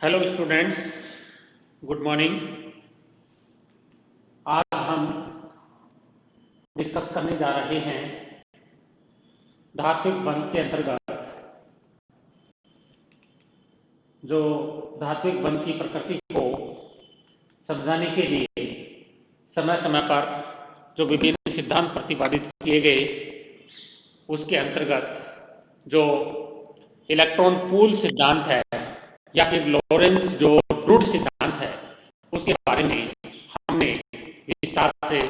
Hello students, good morning. आज हम discuss करने जा रहे हैं धात्विक बंध के अंतर्गत जो धात्विक बंध की प्रकृति को समझाने के लिए समय समय पर जो विभिन्न सिद्धांत प्रतिपादित किए गए, उसके अंतर्गत जो इलेक्ट्रॉन पूल सिद्धांत है या फिर लॉरेंस जो ड्रूड सिद्धांत है, उसके बारे में हमने विस्तार से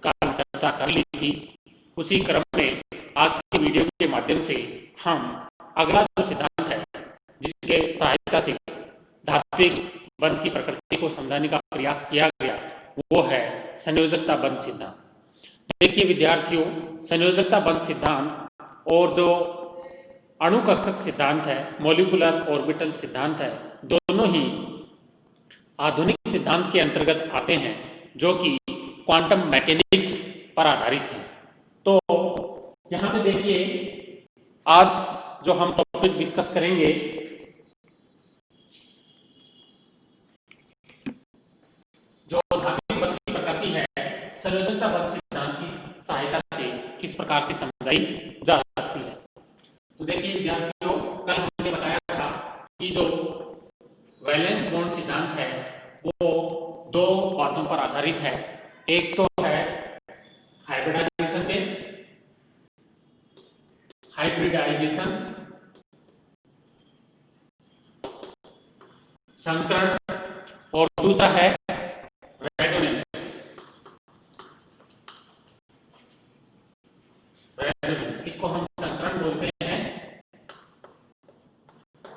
कल चर्चा कर ली थी। उसी क्रम में आज की वीडियो के माध्यम से हम अगला जो सिद्धांत है जिसके सहायता से धात्विक बंध की प्रकृति को समझाने का प्रयास किया गया, वो है संयोजकता बंध सिद्धांत। देखिए विद्यार्थियों, संयोजकता बंध सिद्धांत और जो अणुकक्षक सिद्धांत है, मॉलिक्यूलर ऑर्बिटल सिद्धांत है, दोनों ही आधुनिक सिद्धांत के अंतर्गत आते हैं जो कि क्वांटम मैकेनिक्स पर आधारित है। तो यहां पे देखिए, आज जो हम टॉपिक डिस्कस करेंगे जो धात्विक बंध की प्रकृति है, संयोजकता बंध सिद्धांत की सहायता से किस प्रकार से समझाई जा सकती है। तो देखिए विद्यार्थियों, कल हमने बताया था कि जो वैलेंस बॉन्ड सिद्धांत है वो दो बातों पर आधारित है। एक तो है हाइब्रिडाइजेशन, संकरण, और दूसरा है रेजोनेंस। इसको हम संकरण बोलते हैं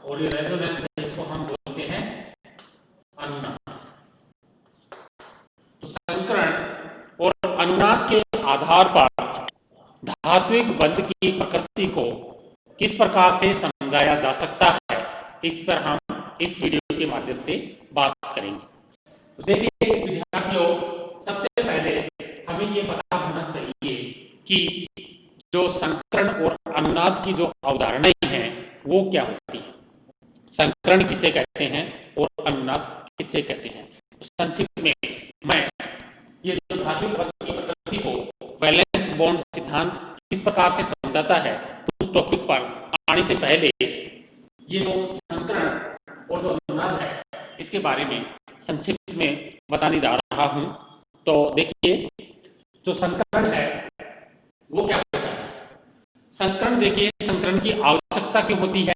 और ये रेजोनेंस है, इसको हम बोलते हैं अनुनाद। तो संकरण और अनुनाद के आधार पर धात्विक बंध की प्रकृति को किस प्रकार से समझाया जा सकता है, इस पर हम इस वीडियो के माध्यम से बात करेंगे। तो देखिए विद्यार्थियों, सबसे पहले हमें ये पता होना चाहिए कि जो संकरण और अनुनाद की जो अवधारणाएं हैं वो क्या होती है, संकरण किसे कहते हैं और अनुनाद किसे कहते हैं। तो संक्षिप्त में मैं ये जो धात्विक बंध की प्रकृति को वैलेंस बॉन्ड सिद्धांत किस प्रकार से समझाता है, उस टॉपिक पर आने से पहले ये जो संकरण और जो अनुनाद है इसके बारे में संक्षिप्त में बताने जा रहा हूं। तो देखिए, जो संकरण है वो क्या होता है। संकरण, देखिए संकरण की आवश्यकता क्यों होती है,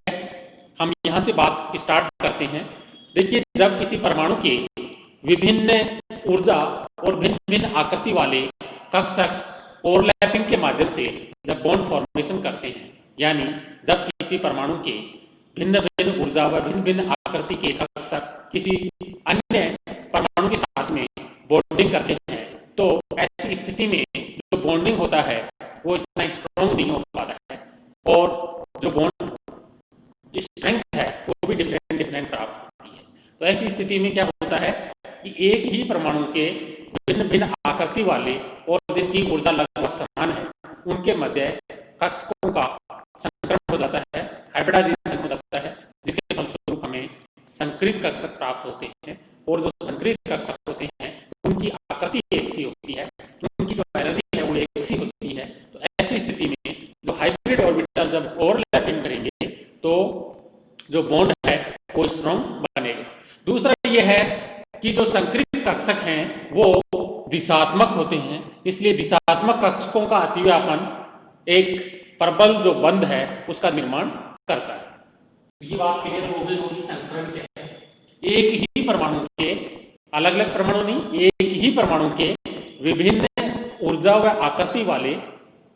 हम यहां से बात स्टार्ट करते हैं। देखिए, जब किसी परमाणु के विभिन्न ऊर्जा और भिन्न भिन्न आकृति वाले कक्षक ओवरलैपिंग के माध्यम से जब बॉन्ड फॉर्मेशन करते हैं, यानी जब किसी परमाणु के भिन्न भिन्न ऊर्जा व भिन्न भिन्न आकृति के कक्षक किसी अन्य परमाणु के साथ में बॉन्डिंग करते हैं, तो ऐसी स्थिति में जो बॉन्डिंग होता है वो इतना स्ट्रॉन्ग नहीं हो पाता है और जो बॉन्ड स्ट्रेंथ है वो भी डिफरेंट प्राप्त होती है। तो ऐसी स्थिति में क्या होता है कि एक ही परमाणु के भिन्न भिन्न आकृति वाले और जिनकी ऊर्जा लगभग समान है उनके मध्य कक्षकों का संकरण हो जाता है, हाइब्रिडाइजेशन हो जाता है, जिसके फलस्वरूप हमें संकरित कक्षक प्राप्त होते हैं। और जो संकरित कक्षक होते हैं उनकी आकृति एक सी होती है, उनकी जो एनर्जी है वो एक सी होती है। तो ऐसी स्थिति में जो हाइब्रिड ऑर्बिटल जब ओवरलैपिंग करेंगे तो जो बॉन्ड है वो स्ट्रॉन्ग बनेगा। दूसरा ये है कि जो संकरित कक्षक हैं वो दिशात्मक होते हैं, इसलिए दिशात्मक कक्षकों का अतिव्यापन एक प्रबल जो बंध है उसका निर्माण करता है। ये बात क्लियर हो गई होगी। संकरण क्या है, एक ही परमाणु के, अलग अलग परमाणु नहीं, एक ही परमाणु के विभिन्न ऊर्जा व आकृति वाले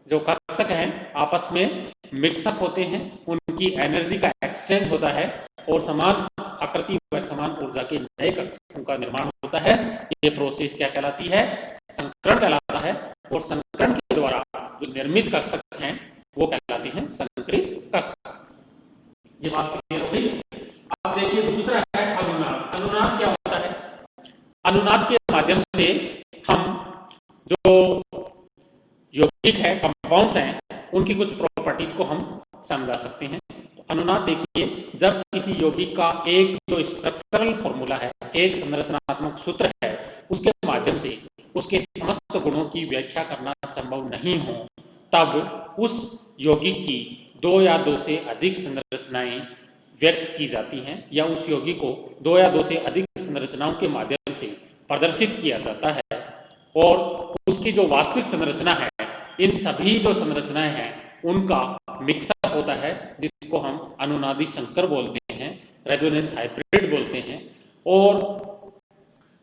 जो कक्षक हैं आपस में मिक्सअप होते हैं, उनकी एनर्जी का एक्सचेंज होता है और समान आकृति व समान ऊर्जा के नए कक्षकों का निर्माण होता है। ये प्रोसेस क्या कहलाती है, संकरण कहलाता है। और संकरण के द्वारा जो निर्मित कक्षक हैं वो कहलाते हैं संकरित कक्षक। ये बात क्लियर हो गई। अब देखिए दूसरा है अनुनाद। अनुनाद क्या होता है, अनुनाद के माध्यम से हम जो यौगिक है, कंपाउंड्स हैं, उनकी कुछ प्रॉपर्टीज को हम समझा सकते हैं। तो अनुनाद देखिए जब किसी यौगिक का एक जो स्ट्रक्चरल फॉर्मूला है, एक संरचनात्मक सूत्र है, उसके माध्यम से उसके समस्त गुणों की व्याख्या करना संभव नहीं हो, तब उस यौगिक की दो या दो से अधिक संरचनाएं व्यक्त की जाती हैं, या उस यौगिक को दो या दो से अधिक संरचनाओं के माध्यम से प्रदर्शित किया जाता है। और उसकी जो वास्तविक संरचना है, इन सभी जो संरचनाएं हैं उनका मिक्सअप होता है, जिसको हम अनुनादी संकर बोलते हैं, रेजोनेंस हाइब्रिड बोलते हैं। और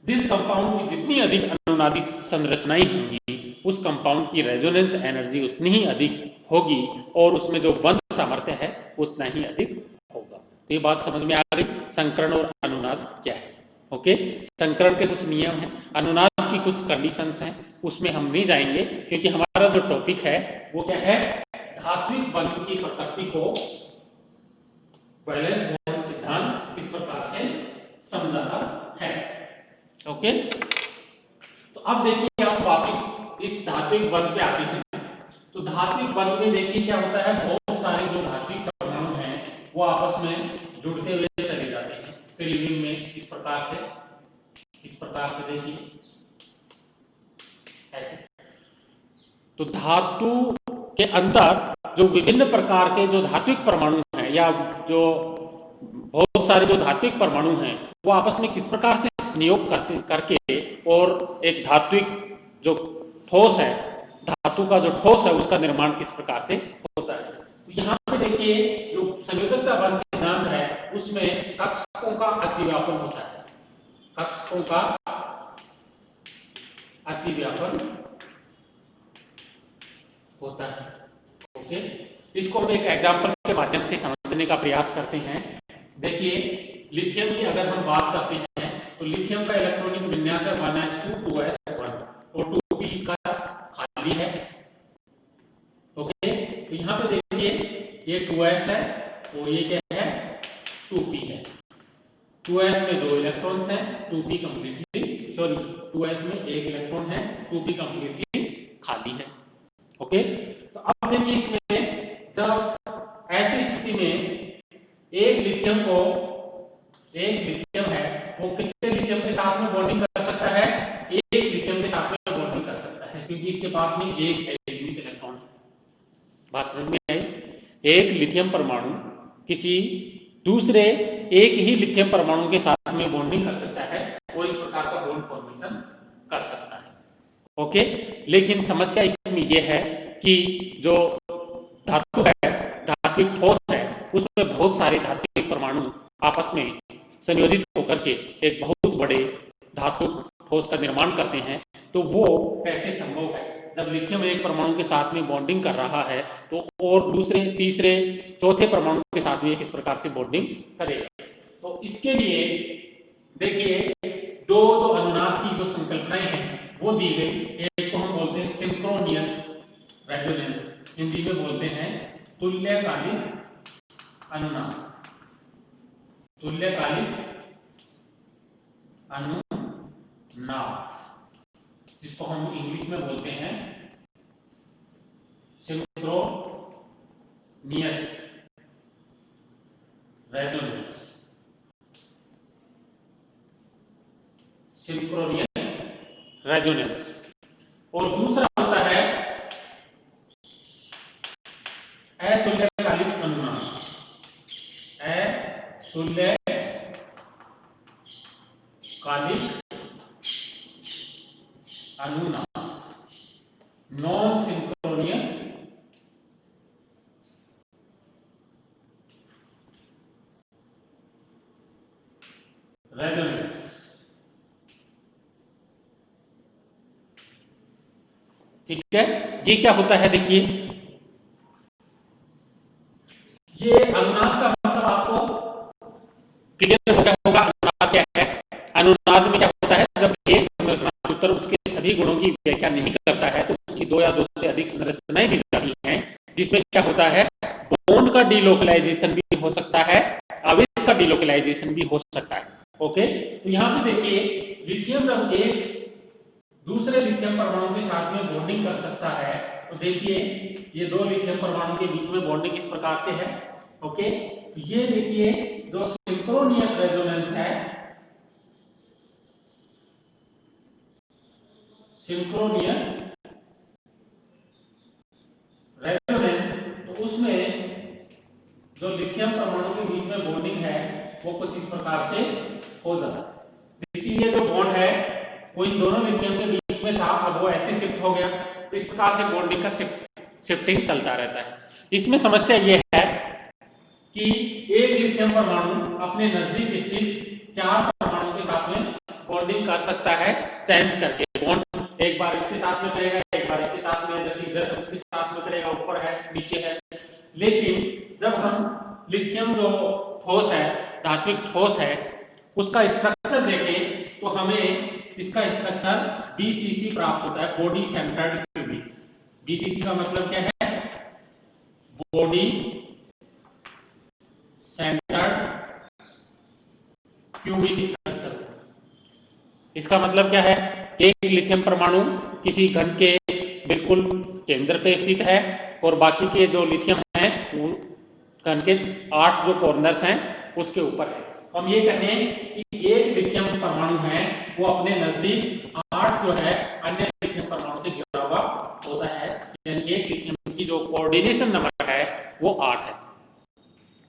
जिस कंपाउंड की जितनी अधिक अनुनादी संरचनाएं होंगी, उस कंपाउंड की रेजोनेंस एनर्जी उतनी ही अधिक होगी और उसमें जो बंध सामर्थ्य है उतना ही अधिक होगा। तो ये बात समझ में आ गई, संकरण और अनुनाद क्या है। ओके, संकरण के कुछ नियम हैं, अनुनाद की कुछ कंडीशंस हैं, उसमें हम नहीं जाएंगे क्योंकि हमारा जो टॉपिक है वो क्या है, धात्विक बंध की प्रकृति को वैलेंस बॉन्ड सिद्धांत किस प्रकार से समझाता है। ओके, तो अब देखिए आप वापस इस धात्विक बंध पे आते हैं। तो धात्विक बंध में देखिए क्या होता है, बहुत सारे जो धात्विक परमाणु हैं वो आपस में जुड़ते हुए चले जाते हैं क्लीविंग में, इस प्रकार से देखिए ऐसे। तो धातु के अंदर जो विभिन्न प्रकार के जो धात्विक परमाणु हैं, या जो बहुत सारे जो धात्विक परमाणु हैं, वो आपस में किस प्रकार से संयोग करके और एक धात्विक जो ठोस है, धातु का जो ठोस है, उसका निर्माण किस प्रकार से होता है। तो यहाँ पे देखिए जो संयोजकता बंध सिद्धांत है उसमें कक्षकों का अतिव्यापन होता है, कक्षकों का अतिव्यापन होता है। ओके, इसको हम एक एग्जांपल के माध्यम से समझने का प्रयास करते हैं। देखिए लिथियम की अगर हम बात करते हैं तो लिथियम का इलेक्ट्रॉनिक विन्यास है 1s2 2s1 और 2p इसका खाली है। ओके, तो यहाँ पे देखिए ये 2s है और ये क्या है 2p है। 2s में 2 इलेक्ट्रॉन्स हैं, 2p कंप्लीटली सॉरी 2s में 1 इलेक्ट्रॉन है, 2p कंप्लीटली खाली है। ओके, तो अब देखिए इसमें जब ऐसी स्थिति में एक लिथियम है वो कितने लिथियम के साथ में बॉन्डिंग कर सकता है, एक लिथियम के साथ में बॉन्डिंग कर सकता है, क्योंकि इसके पास में एक एटॉमिक इलेक्ट्रॉन है। बात समझ में आई, एक लिथियम परमाणु किसी दूसरे एक ही लिथियम परमाणु के साथ में बॉन्डिंग कर सकता है और इस प्रकार का बॉन्ड फॉर्मेशन कर सकता है। ओके, लेकिन समस्या इसमें यह है कि जो धातु है, धात्विक ठोस है, उसमें बहुत सारे धात्विक परमाणु आपस में संयोजित होकर के एक बहुत बड़े धातु ठोस का निर्माण करते हैं। तो वो कैसे संभव है, जब लिथियम एक परमाणु के साथ में बॉन्डिंग कर रहा है तो और दूसरे तीसरे चौथे परमाणु के साथ में किस प्रकार से बॉन्डिंग करेगा। तो इसके लिए देखिए दो अनुनाद की जो संकल्पनाएं हैं वो दी गई। एक को हम बोलते हैं सिंक्रोनियस रेजोनेंस, हिंदी में बोलते हैं तुल्यकालिक अनुनाद, तुल्यकालिक अनुनाद, जिसको हम इंग्लिश में बोलते हैं सिंक्रोनियस रेजोनेंस, सिंक्रोनियस रेजोनेंस। और दूसरा होता है अतुल्यकालिक अनुनाद, अतुल्यकालिक अनुनाद, नॉन सिंक्रोनियस रेजोनेंस। ठीक है, ये क्या होता है, देखिए ये अनुनाद का मतलब आपको क्लियर हो गया होगा। अनुनाद क्या है, अनुनाद में क्या होता है, जब एक संरचना सूत्र उसके सभी गुणों की व्याख्या नहीं करता है तो उसकी दो या दो से अधिक संरचनाएं दी जाती हैं, जिसमें क्या होता है बॉन्ड का डिलोकलाइजेशन भी हो सकता है, आवेश का डिलोकलाइजेशन भी हो सकता है। ओके, तो यहाँ पे देखिए लिथियम जब एक दूसरे लिथियम परमाणु के साथ में बॉन्डिंग कर सकता है तो देखिए ये दो लिथियम परमाणु के बीच में बॉन्डिंग इस प्रकार से है। ओके, ये देखिए जो सिंक्रोनियस रेजोनेंस है, सिंक्रोनियस रेजोनेंस, तो उसमें जो लिथियम परमाणु के बीच में बॉन्डिंग है वो कुछ इस प्रकार से हो जाता है। देखिए ये जो बॉन्ड है वो इन दोनों लिथियम के बीच में था, अब वो ऐसे शिफ्ट हो गया, तो इस प्रकार से बॉन्डिंग का शिफ्टिंग चलता रहता है। इसमें समस्या ये है कि एक लिथियम परमाणु अपने नजदीक स्थित 4 परमाणु के साथ में बॉन्डिंग कर सकता है, चेंज करके बॉन्ड एक बार इसके साथ में करेगा, एक बार इसके साथ में, जैसे इधर उसके साथ में करेगा, ऊपर है नीचे है। लेकिन जब हम लिथियम जो ठोस है, धात्विक ठोस है, उसका स्ट्रक्चर देखें तो हमें इसका स्ट्रक्चर BCC प्राप्त होता है, बॉडी सेंटर्ड क्यूबिक। BCC का मतलब क्या है? Body centred cubic structure. इसका मतलब क्या है? एक लिथियम परमाणु किसी घन के बिल्कुल केंद्र पे स्थित है और बाकी के जो लिथियम है वो घन के 8 जो कॉर्नर्स हैं उसके ऊपर है। हम ये कहें कि एक लिथियम परमाणु है वो अपने नजदीक 8 जो है अन्य लिथियम परमाणु से घिरा हुआ होता है, यानी एक लिथियम की जो कोऑर्डिनेशन नंबर है वो 8 है।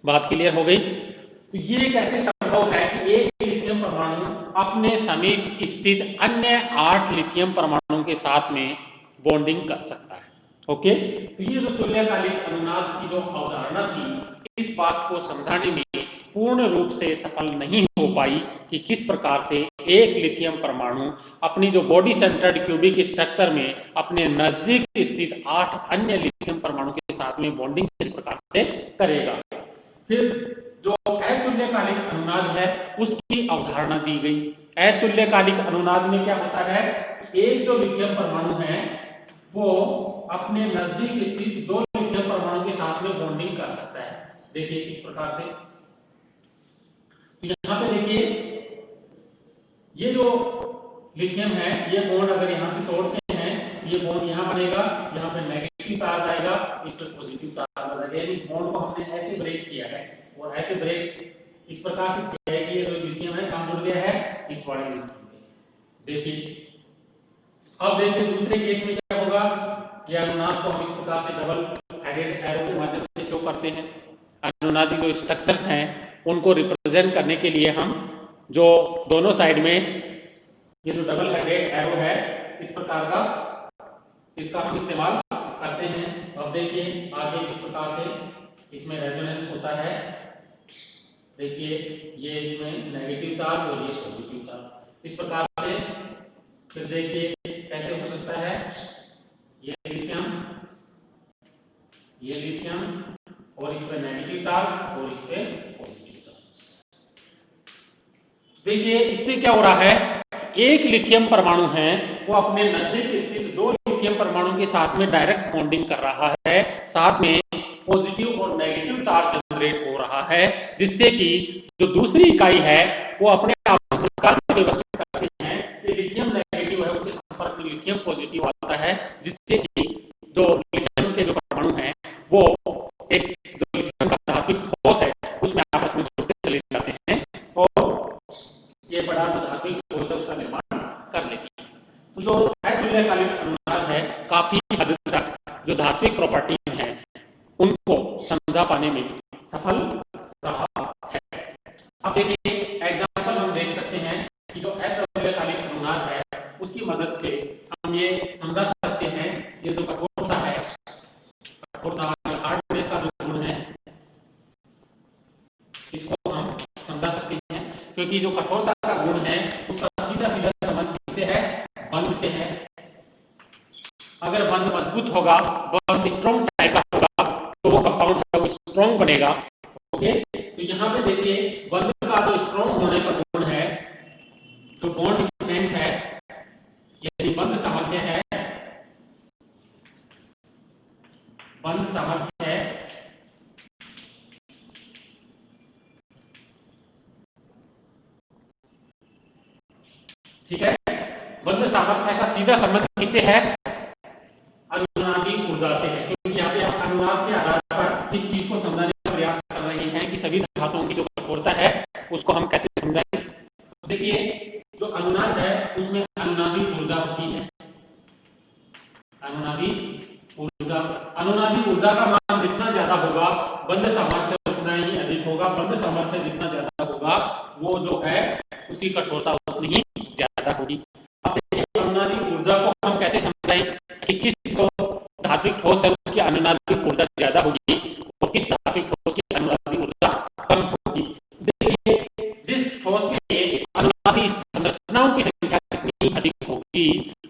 बात क्लियर हो गई? तो ये कैसे संभव है कि एक लिथियम परमाणु अपने समीप स्थित अन्य 8 लिथियम परमाणुओं के साथ में बॉन्डिंग कर सकता है? ओके, तो ये जो तुल्यकालिक अनुनाद की जो अवधारणा थी, इस बात को समझाने में पूर्ण रूप से सफल नहीं हो पाई कि किस प्रकार से एक लिथियम परमाणु अपनी जो बॉडी सेंटर्ड क्यूबिक स्ट्रक्चर में अपने नजदीक स्थित 8 अन्य लिथियम परमाणु के साथ में बॉन्डिंग किस प्रकार से करेगा। फिर जो अतुल्यकालिक अनुनाद है उसकी अवधारणा दी गई। अतुल्यकालिक अनुनाद में क्या होता है? एक जो लिथियम परमाणु है वो अपने नजदीक स्थित 2 लिथियम परमाणु के साथ में बॉन्डिंग कर सकता है। देखिए इस प्रकार से, यहां पे देखिए ये जो लिथियम है, ये बॉन्ड अगर यहां से तोड़ते हैं, ये बॉन्ड यहां बनेगा, यहां पे नेगेटिव चार्ज आएगा, इस पर पॉजिटिव चार्ज आ जाएगा। इस बॉन्ड को हमने ऐसे ब्रेक किया है और ऐसे ब्रेक इस प्रकार से किया है कि ये जो लिथियम है कहां जुड़ गया है? इस वाले लिथियम में। देखिए अब देखिए दूसरे केस में क्या होगा? ये अनुनाद को हम इस प्रकार से डबल हेडेड एरो के माध्यम से शो करते हैं। अनुनादी जो स्ट्रक्चर्स हैं उनको रिप्रेजेंट करने के लिए हम जो दोनों साइड में ये जो डबल हेडेड एरो है इस प्रकार का, इसका हम इस्तेमाल करते हैं। अब देखिए आगे इस प्रकार से इसमें रेजोनेंस होता है। देखिए ये इसमें नेगेटिव चार्ज और ये पॉजिटिव चार्ज, इस प्रकार से। फिर देखिए कैसे हो सकता है? ये लिथियम और इस पे नेगेटिव चार्ज और इस पे पॉजिटिव चार्ज। देखिए इससे क्या हो रहा है? एक लिथियम परमाणु है वो अपने नजदीक स्थित 2 लिथियम परमाणु के साथ में डायरेक्ट बॉन्डिंग कर रहा है, साथ में पॉजिटिव और नेगेटिव चार्ज जनरेट हो रहा है, जिससे कि जो दूसरी इकाई है वो अपने आप में व्यवस्थित करती है कि लिथियम नेगेटिव है उसके संपर्क में लिथियम पॉजिटिव आता है, जिससे कि जो लिथियम के जो परमाणु हैं वो एक जो लिथियम का धात्विक ठोस है उसमें आपस में जुड़ते चले जाते हैं और ये बड़ा धात्विक ठोस का निर्माण कर लेती है। तो जो अतुल्यकालिक अनुनाद है काफी हद तक जो धात्विक प्रॉपर्टीज हैं उनको समझा पाने में सफल रहा है। अब देखिए एग्जांपल हम देख सकते हैं कि जो अतुल्यकालिक अनुनाद है उसकी मदद से हम ये समझा सकते हैं, ये जो कठोरता है, कठोरता हार्डनेस का जो गुण है इसको हम समझा सकते हैं, क्योंकि जो कठोरता का गुण है उसका सीधा सीधा संबंध किससे है? बंध से है। अगर बंध मजबूत होगा, बंध स्ट्रॉन्ग टाइप का होगा तो वो कंपाउंड है वो स्ट्रॉन्ग बनेगा। ओके, तो यहाँ पे देखिए बंध का जो स्ट्रॉन्ग होने का गुण है, जो बॉन्ड स्ट्रेंथ है, यदि बंध सामर्थ्य है, बंध सामर्थ्य है, ठीक है, बंध सामर्थ्य का सीधा संबंध किससे है? अनुनादी ऊर्जा से है। क्योंकि यहाँ पे हम अनुनाद के आधार पर इस चीज को समझाने का प्रयास कर रहे हैं कि सभी उसको हम कैसे समझाएं? देखिए, जो अनुनाद है उसमें अनुनादी ऊर्जा होती है। अनुनादी ऊर्जा का मान जितना ज्यादा होगा, बंध सामर्थ्य उतना ही अधिक होगा। बंध सामर्थ्य जितना ज्यादा होगा, वो जो है उसकी कठोरता उतनी ही ज्यादा होगी। अब देखिए, अनुनादी ऊर्जा को हम कैसे समझाएं कि किस जो धात्विक ठोस है उसकी अनुनादी ऊर्जा ज्यादा होगी और किस धात्विक ठोस की अनुनादी ऊर्जा कम होगी। देखिए, जिस ठोस के लिए अनुनादी संरचनाओं की संख्या जितनी अधिक होगी,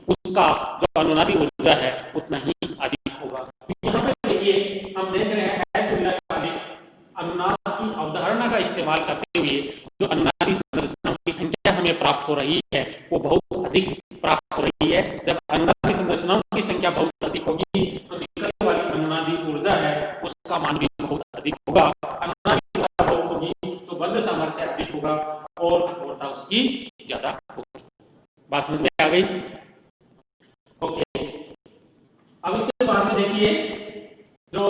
उसका जो अनुनादी ऊर्जा है उतना ही अधिक होगा। यहाँ पे देखिए, हम देख रहे हैं अनुनाद की अवधारणा का इस्तेमाल करते हुए जो अनुनादी संरचनाओं की संख्या हमें प्राप्त हो रही है वो बहुत अधिक प्राप्त हो रही है। जब अनुनादी संरचनाओं की संख्या बहुत अधिक होगी तो निकलने वाली अनुनादी ऊर्जा है उसका मान भी बहुत अधिक होगा। अनुनादी ऊर्जा बहुत होगी तो बंध सामर्थ्य अधिक होगा और कठोरता उसकी ज्यादा होगी। बात समझ में आ गई? ओके, अब इसके बाद में देखिए, जो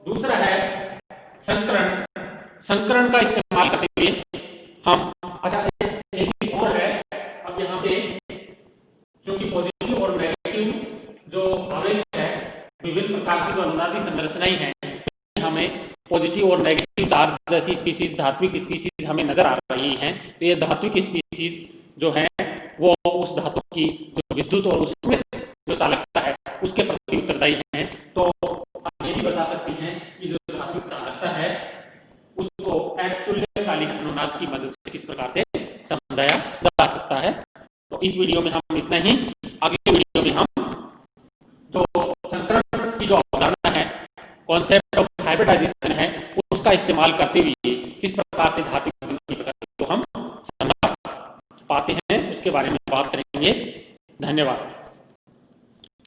दूसरा है संकरण। संकरण का इस्तेमाल करते हुए हम, अच्छा एक चीज और है, अब यहाँ पे क्योंकि पॉजिटिव और नेगेटिव जो आवेश है, विभिन्न प्रकार की जो अनुनादी संरचनाएं हैं, हमें पॉजिटिव और नेगेटिव चार्ज जैसी स्पीसीज, धात्विक स्पीसीज हमें नजर आ रही हैं। तो ये धात्विक स्पीसीज जो है वो उस धातु की जो विद्युत और उसमें जो चालकता है उसके प्रति उत्तरदायी है। तो आप ये भी बता सकते हैं कि जो धात्विक चालकता है उसको तुल्यकालिक अनुनाद की मदद से किस प्रकार से समझाया जा सकता है। तो इस वीडियो में हम इतना ही। अगले वीडियो में हम जो संकरण की जो अवधारणा है, कॉन्सेप्ट ऑफ हाइब्रिडाइजेशन है, उसका इस्तेमाल करते हुए किस प्रकार से धात्विक बंध की प्रकृति को हम समझ पाते हैं उसके बारे में बात करेंगे। धन्यवाद।